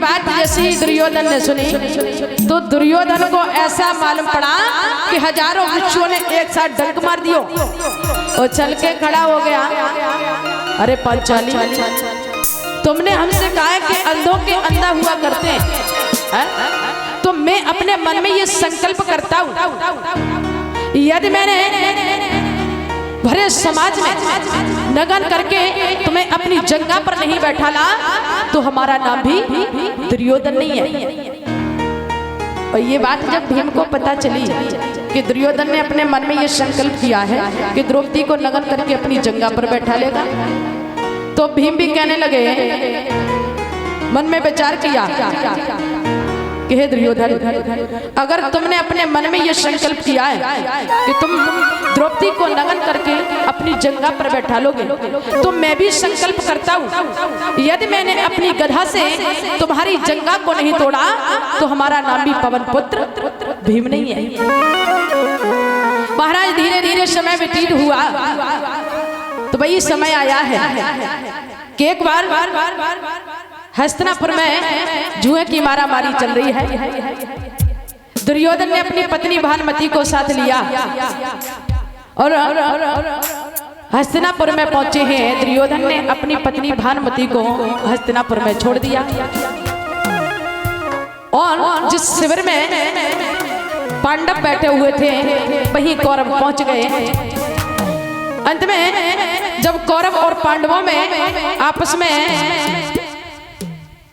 बात जैसी दुर्योधन ने सुनी तो दुर्योधन को ऐसा मालूम पड़ा कि हजारों वृक्षों ने एक साथ डंक मार दियो और चल के खड़ा हो गया। अरे पांचाली, तुमने हमसे कहा है कि अंधों के अंधा हुआ करते हैं, तो मैं अपने मन में ये संकल्प करता हूँ, यदि मैंने भरे समाज में नगन करके तुम्हें अपनी जंगा पर नहीं बैठा ला तो हमारा नाम भी दुर्योधन नहीं है। और ये बात जब भीम को पता चली कि दुर्योधन ने अपने मन में ये संकल्प किया है कि द्रौपदी को नगन करके अपनी जंगा पर बैठा लेगा, तो भीम भी कहने लगे, मन में विचार किया कि हे दुर्योधन, अगर तुमने अपने मन में यह संकल्प किया है कि तुम द्रौपदी को नगन करके अपनी जंगा पर बैठा लोगे, तो मैं भी संकल्प करता हूँ, यदि मैंने अपनी गधा से तुम्हारी जंगा को नहीं तोड़ा तो हमारा नाम भी पवन पुत्र भीम नहीं है। महाराज धीरे धीरे समय व्यतीत हुआ तो वही समय आया है कि एक बार हस्तिनापुर में जुए की मारामारी चल रही है। दुर्योधन ने अपनी पत्नी भानुमति को साथ लिया और हस्तिनापुर में पहुंचे हैं। दुर्योधन ने अपनी पत्नी भानुमति को हस्तिनापुर में छोड़ दिया और जिस शिविर में पांडव बैठे हुए थे वहीं कौरव पहुंच गए। अंत में जब कौरव और पांडवों में आपस में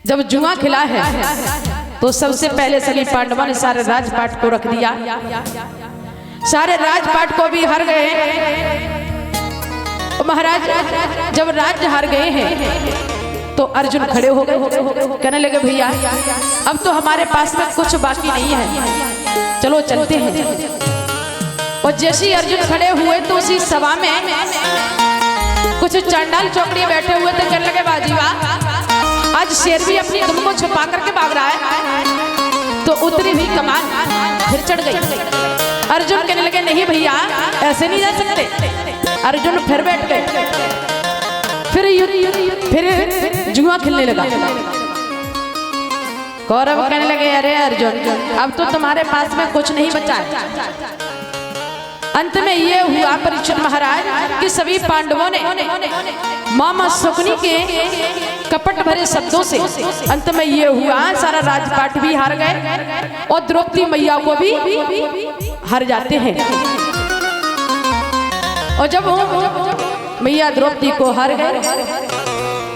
जब जुआ खिला है तो सबसे पहले सभी पांडवों ने सारे राजपाट को रख दिया, सारे राजपाट को भी हार गए। महाराज जब राज्य हार गए हैं तो अर्जुन खड़े हो गए, कहने लगे, भैया अब तो हमारे पास में कुछ बाकी नहीं है, चलो चलते हैं। और जैसे ही अर्जुन खड़े हुए तो उसी सभा में कुछ चांडाल चौकड़ी बैठे हुए थे, कहने लगे, बाजी वाह, आज शेर भी अपनी दुम को छुपा करके भाग रहा है। तो उतरी हुई कमान फिर चढ़ गई। अर्जुन कहने लगे, नहीं भैया ऐसे नहीं जा सकते। अर्जुन फिर बैठ गए, फिर जुआ खेलने लगा। कौरव कहने लगे, अरे अर्जुन अब तो तुम्हारे पास में कुछ नहीं बचा है। अंत में ये हुआ परीक्षित महाराज कि सभी पांडवों ने मामा शकुनी के कपट भरे शब्दों से अंत में ये हुआ सारा राजपाट भी हार गए और द्रौपदी मैया को भी हार जाते हैं। और जब मैया द्रौपदी को हार गए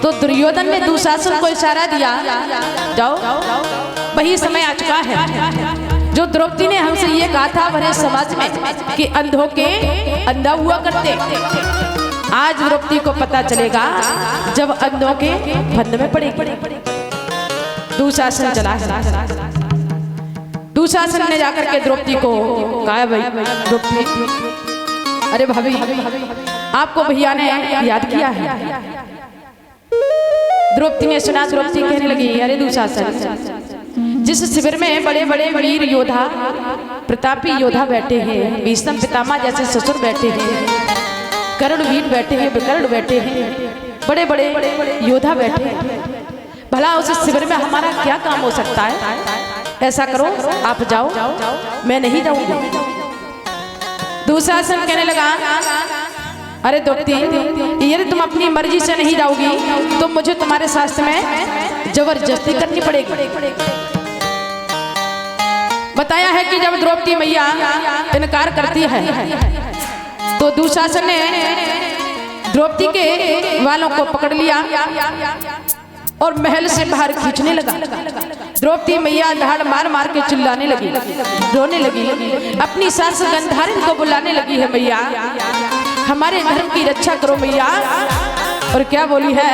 तो दुर्योधन ने दुशासन को इशारा दिया, जाओ वही समय आ चुका है जो द्रौपदी ने हमसे ये कहा था भरे समाज में कि अंधों के अंधा हुआ करते। आज द्रौपदी को पता चलेगा जब अंधों के फंद में पड़ेगी। दुशासन चला है। दुशासन ने जाकर के द्रौपदी को कहा, भाई द्रौपदी, अरे भाभी आपको भैया ने याद किया है। द्रौपदी ने सुना, द्रौपदी कहने लगी, अरे दुशासन, जिस शिविर में बड़े बड़े वीर योद्धा प्रतापी योद्धा बैठे हैं, भीष्म पितामह जैसे ससुर बैठे हैं, करुणवीर बैठे हैं, विकर्ण बैठे हैं, बड़े बड़े योद्धा बैठे हैं, भला उस शिविर में हमारा क्या काम हो सकता है? ऐसा करो आप जाओ, मैं नहीं जाऊंगी। दुशासन कहने लगा, अरे द्रौपदी यदि तुम अपनी मर्जी से नहीं जाओगी तो मुझे तुम्हारे शास्त्र में जबरदस्ती करनी पड़ेगी। बताया है कि जब द्रौपदी मैया इनकार करती है तो दुशासन ने द्रौपदी के वालों को पकड़ लिया और महल से बाहर खींचने लगा। द्रौपदी मैया धाड़ मार मार के चिल्लाने लगी, रोने लगी, अपनी सास गंधारिन को बुलाने लगी है, मैया हमारे धर्म की रक्षा करो मैया। और क्या बोली है,